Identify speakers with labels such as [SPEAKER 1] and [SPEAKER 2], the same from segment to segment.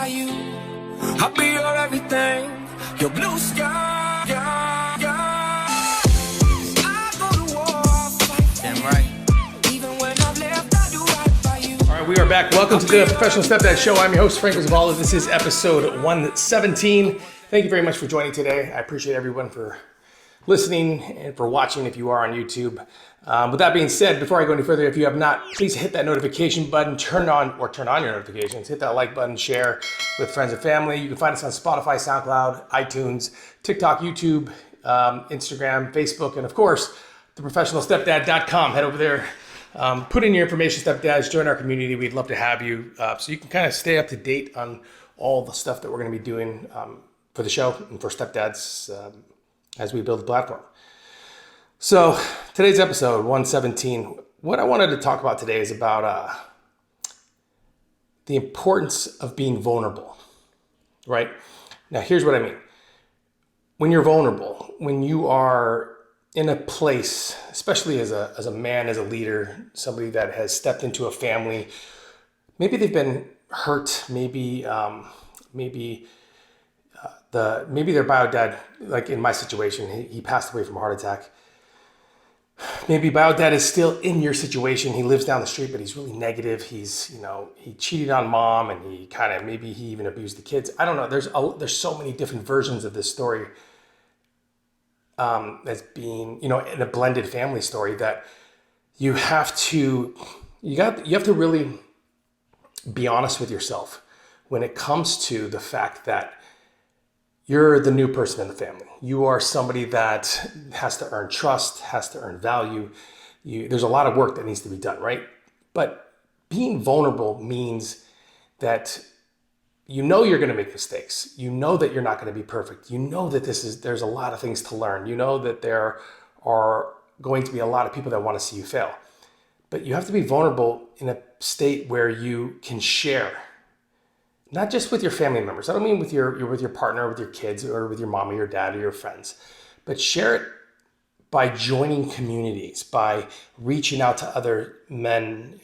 [SPEAKER 1] by you. I'll be your everything, your blue sky. I go to war, I'll fight. Damn right. Even when I've left, I do right by you.
[SPEAKER 2] All right, we are back. Welcome to the Professional Stepdad Show. I'm your host, Franco Zavala. This is episode 117. Thank you very much for joining today. I appreciate everyone for listening and for watching if you are on YouTube. With that being said, before I go any further, if you have not, please hit that notification button, turn on your notifications, hit that like button, share with friends and family. You can find us on Spotify, SoundCloud, iTunes, TikTok, YouTube, Instagram, Facebook, and of course, theprofessionalstepdad.com. Head over there, put in your information, stepdads, join our community. We'd love to have you so you can kind of stay up to date on all the stuff that we're going to be doing for the show and for stepdads as we build the platform. So today's episode 117, what I wanted to talk about today is about the importance of being vulnerable, right? Now, here's what I mean. When you're vulnerable, when you are in a place, especially as a man, as a leader, somebody that has stepped into a family, maybe they've been hurt, maybe their bio dad, like in my situation, he passed away from a heart attack. Maybe bio dad is still in your situation. He lives down the street, but he's really negative. He cheated on mom, and maybe he even abused the kids. I don't know. There's so many different versions of this story as being, in a blended family story that you have to really be honest with yourself when it comes to the fact that you're the new person in the family. You are somebody that has to earn trust, has to earn value. There's a lot of work that needs to be done, right? But being vulnerable means that you know you're going to make mistakes. You know that you're not going to be perfect. You know that there's a lot of things to learn. You know that there are going to be a lot of people that want to see you fail. But you have to be vulnerable in a state where you can share. Not just with your family members. I don't mean with your partner, with your kids, or with your mom or your dad or your friends, but share it by joining communities, by reaching out to other men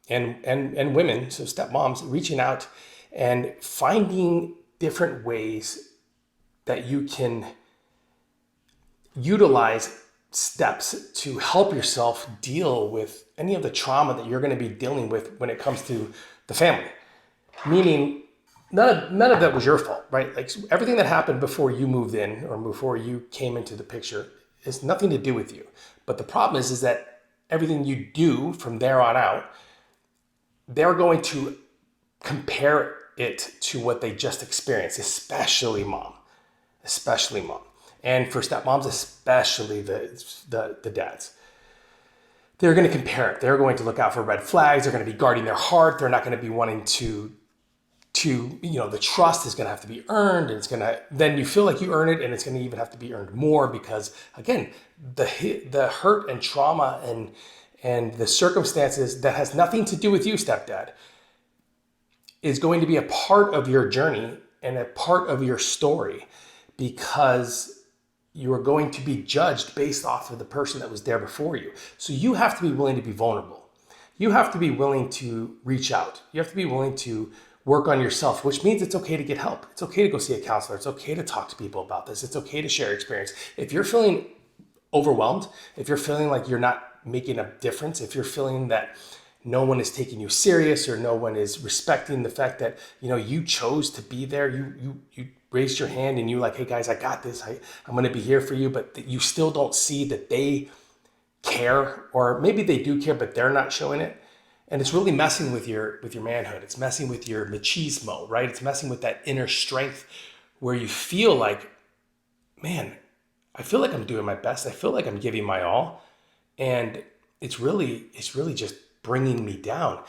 [SPEAKER 2] and women, so stepmoms, reaching out and finding different ways that you can utilize steps to help yourself deal with any of the trauma that you're going to be dealing with when it comes to the family. Meaning, none of that was your fault, right? Like everything that happened before you moved in or before you came into the picture has nothing to do with you. But the problem is that everything you do from there on out, they're going to compare it to what they just experienced, especially mom. And for stepmoms, especially the dads. They're going to compare it. They're going to look out for red flags. They're going to be guarding their heart. They're not going to be wanting to the trust is going to have to be earned, and then you feel like you earn it, and it's going to even have to be earned more because, again, the hurt and trauma and the circumstances that has nothing to do with you, stepdad, is going to be a part of your journey and a part of your story because you are going to be judged based off of the person that was there before you. So you have to be willing to be vulnerable. You have to be willing to reach out. You have to be willing to work on yourself, which means it's okay to get help. It's okay to go see a counselor. It's okay to talk to people about this. It's okay to share experience. If you're feeling overwhelmed, if you're feeling like you're not making a difference, if you're feeling that no one is taking you serious or no one is respecting the fact that, you chose to be there, you raised your hand and you like, hey guys, I got this. I'm going to be here for you, but you still don't see that they care, or maybe they do care, but they're not showing it. And it's really messing with your manhood. It's messing with your machismo, right? It's messing with that inner strength where you feel like, man, I feel like I'm doing my best. I feel like I'm giving my all. And it's really just bringing me down.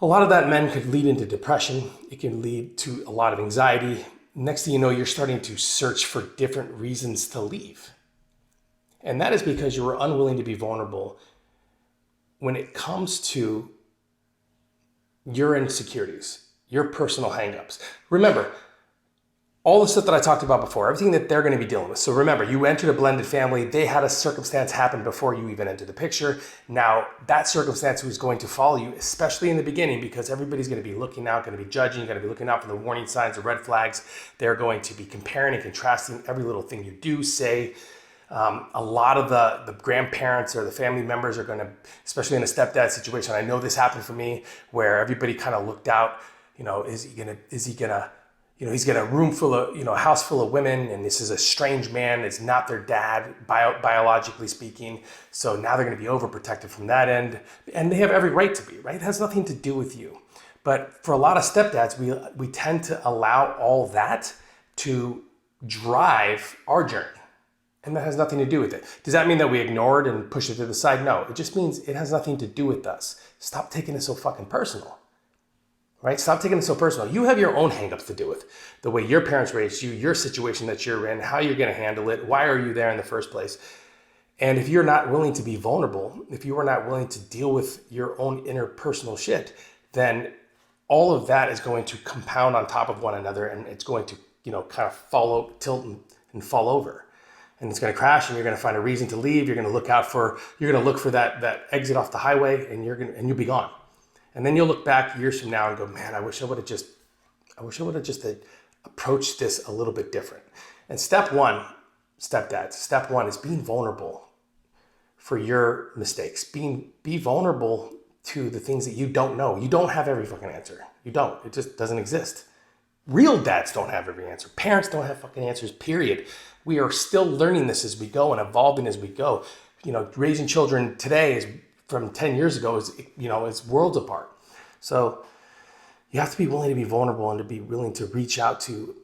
[SPEAKER 2] A lot of that, men, could lead into depression. It can lead to a lot of anxiety. Next thing you know, you're starting to search for different reasons to leave. And that is because you were unwilling to be vulnerable when it comes to your insecurities, your personal hangups. Remember, all the stuff that I talked about before, everything that they're going to be dealing with. So remember, you entered a blended family. They had a circumstance happen before you even entered the picture. Now, that circumstance was going to follow you, especially in the beginning, because everybody's going to be looking out, going to be judging, going to be looking out for the warning signs, the red flags. They're going to be comparing and contrasting every little thing you do, say. A lot of the grandparents or the family members are going to, especially in a stepdad situation, I know this happened for me, where everybody kind of looked out, is he gonna, he's got a room full of, a house full of women, and this is a strange man. It's not their dad, biologically speaking. So now they're going to be overprotected from that end. And they have every right to be, right? It has nothing to do with you. But for a lot of stepdads, we tend to allow all that to drive our journey. And that has nothing to do with it. Does that mean that we ignore it and push it to the side? No, it just means it has nothing to do with us. Stop taking it so fucking personal. Right? Stop taking it so personal. You have your own hangups to deal with. The way your parents raised you, your situation that you're in, how you're going to handle it, why are you there in the first place? And if you're not willing to be vulnerable, if you are not willing to deal with your own interpersonal shit, then all of that is going to compound on top of one another, and it's going to, kind of tilt and fall over. And it's going to crash, and you're going to find a reason to leave. You're going to look for that exit off the highway, and you'll be gone. And then you'll look back years from now and go, man, I wish I would have just approached this a little bit different. And step one is being vulnerable for your mistakes. Be vulnerable to the things that you don't know. You don't have every fucking answer. You don't. It just doesn't exist. Real dads don't have every answer. Parents don't have fucking answers, period. We are still learning this as we go and evolving as we go. Raising children today is from 10 years ago is worlds apart. So you have to be willing to be vulnerable and to be willing to reach out to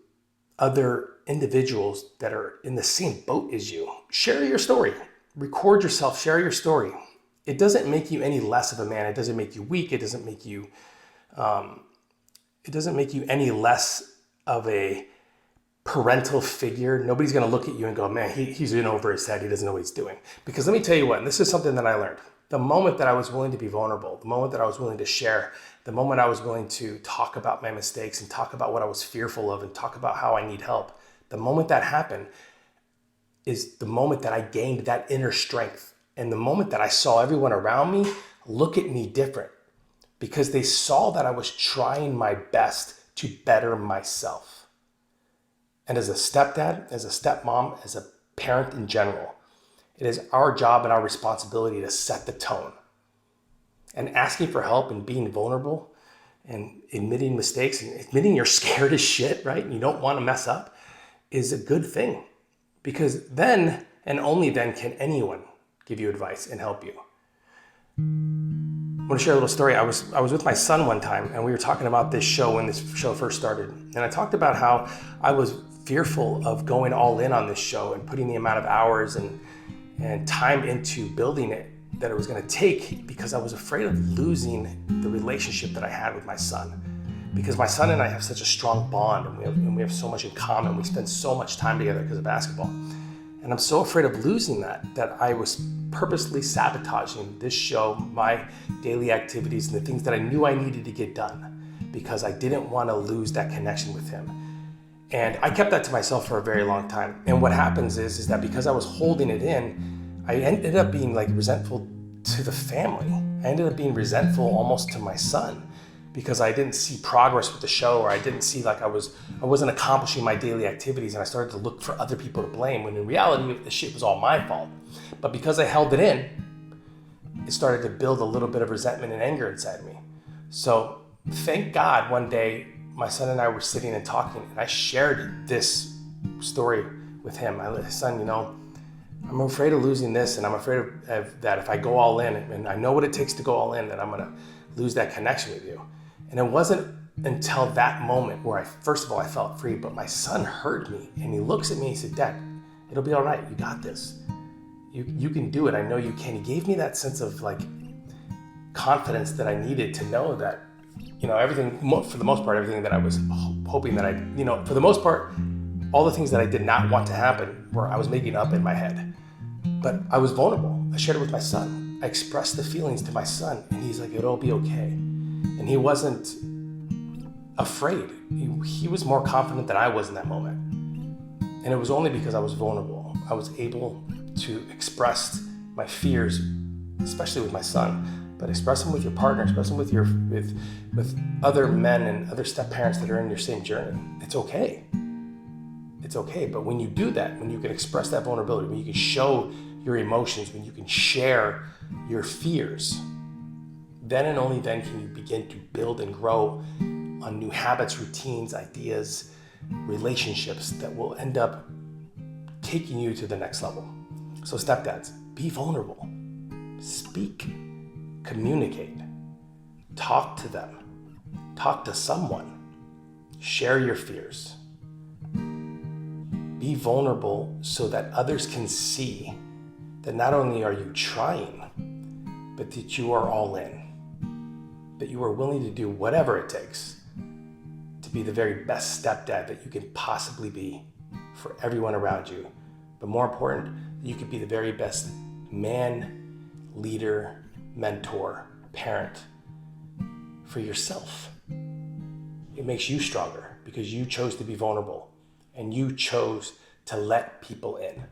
[SPEAKER 2] other individuals that are in the same boat as you. Share your story. Record yourself. Share your story. It doesn't make you any less of a man. It doesn't make you weak. It doesn't make you any less of a parental figure. Nobody's going to look at you and go, man, he's in over his head. He doesn't know what he's doing. Because let me tell you what, and this is something that I learned. The moment that I was willing to be vulnerable, the moment that I was willing to share, the moment I was willing to talk about my mistakes and talk about what I was fearful of and talk about how I need help, the moment that happened is the moment that I gained that inner strength. And the moment that I saw everyone around me look at me different, because they saw that I was trying my best to better myself. And as a stepdad, as a stepmom, as a parent in general, it is our job and our responsibility to set the tone. And asking for help and being vulnerable and admitting mistakes and admitting you're scared as shit, right? And you don't want to mess up is a good thing, because then and only then can anyone give you advice and help you. I want to share a little story. I was with my son one time, and we were talking about this show when this show first started. And I talked about how I was fearful of going all in on this show and putting the amount of hours and time into building it that it was going to take, because I was afraid of losing the relationship that I had with my son. Because my son and I have such a strong bond, and we have so much in common. We spend so much time together because of basketball. And I'm so afraid of losing that I was purposely sabotaging this show, my daily activities, and the things that I knew I needed to get done, because I didn't want to lose that connection with him. And I kept that to myself for a very long time. And what happens is that because I was holding it in, I ended up being resentful to the family. I ended up being resentful almost to my son, because I didn't see progress with the show, or I didn't see I wasn't accomplishing my daily activities, and I started to look for other people to blame, when in reality, the shit was all my fault. But because I held it in, it started to build a little bit of resentment and anger inside me. So thank God one day, my son and I were sitting and talking, and I shared this story with him. I said, son, I'm afraid of losing this, and I'm afraid of that if I go all in, and I know what it takes to go all in, that I'm going to lose that connection with you. And it wasn't until that moment where first of all, I felt free, but my son heard me, and he looks at me and he said, Dad, it'll be all right. You got this. You can do it. I know you can. He gave me that sense of confidence that I needed to know that, everything, for the most part, everything that I was hoping that for the most part, all the things that I did not want to happen were I was making up in my head. But I was vulnerable. I shared it with my son. I expressed the feelings to my son, and he's like, it'll be okay. And he wasn't afraid. He was more confident than I was in that moment. And it was only because I was vulnerable. I was able to express my fears, especially with my son, but express them with your partner, express them with other men and other step parents that are in your same journey. It's okay. It's okay. But when you do that, when you can express that vulnerability, when you can show your emotions, when you can share your fears, then and only then can you begin to build and grow on new habits, routines, ideas, relationships that will end up taking you to the next level. So stepdads, be vulnerable. Speak. Communicate. Talk to them. Talk to someone. Share your fears. Be vulnerable so that others can see that not only are you trying, but that you are all in. That you are willing to do whatever it takes to be the very best stepdad that you can possibly be for everyone around you. But more important, you could be the very best man, leader, mentor, parent for yourself. It makes you stronger because you chose to be vulnerable and you chose to let people in.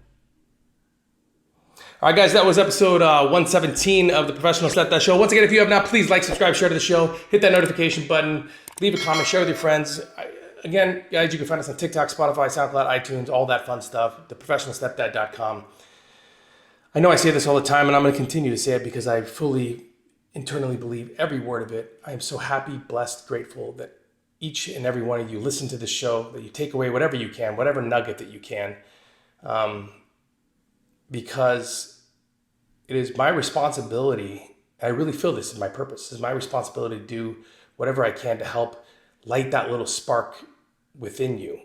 [SPEAKER 2] All right, guys, that was episode 117 of the Professional Stepdad Show. Once again, if you have not, please like, subscribe, share to the show, hit that notification button, leave a comment, share with your friends. Again, guys, you can find us on TikTok, Spotify, SoundCloud, iTunes, all that fun stuff, theprofessionalstepdad.com. I know I say this all the time, and I'm going to continue to say it because I fully internally believe every word of it. I am so happy, blessed, grateful that each and every one of you listen to this show, that you take away whatever you can, whatever nugget that you can, because it is my responsibility. I really feel this is my purpose. It's my responsibility to do whatever I can to help light that little spark within you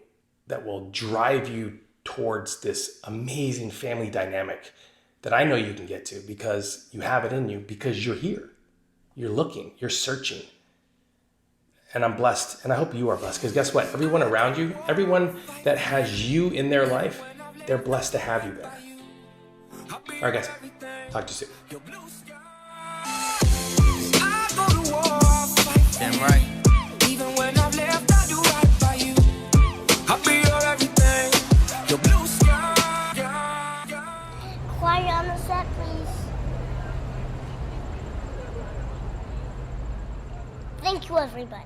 [SPEAKER 2] that will drive you towards this amazing family dynamic that I know you can get to because you have it in you, because you're here. You're looking, you're searching. And I'm blessed, and I hope you are blessed, because guess what? Everyone around you, everyone that has you in their life, they're blessed to have you there. All right, guys. Talk to you soon.
[SPEAKER 1] I go to war, fight.
[SPEAKER 3] Damn right.
[SPEAKER 1] Even when I've left, I do right by you. I'll be your everything. Your blue sky.
[SPEAKER 4] Quiet on the set, please. Thank you, everybody.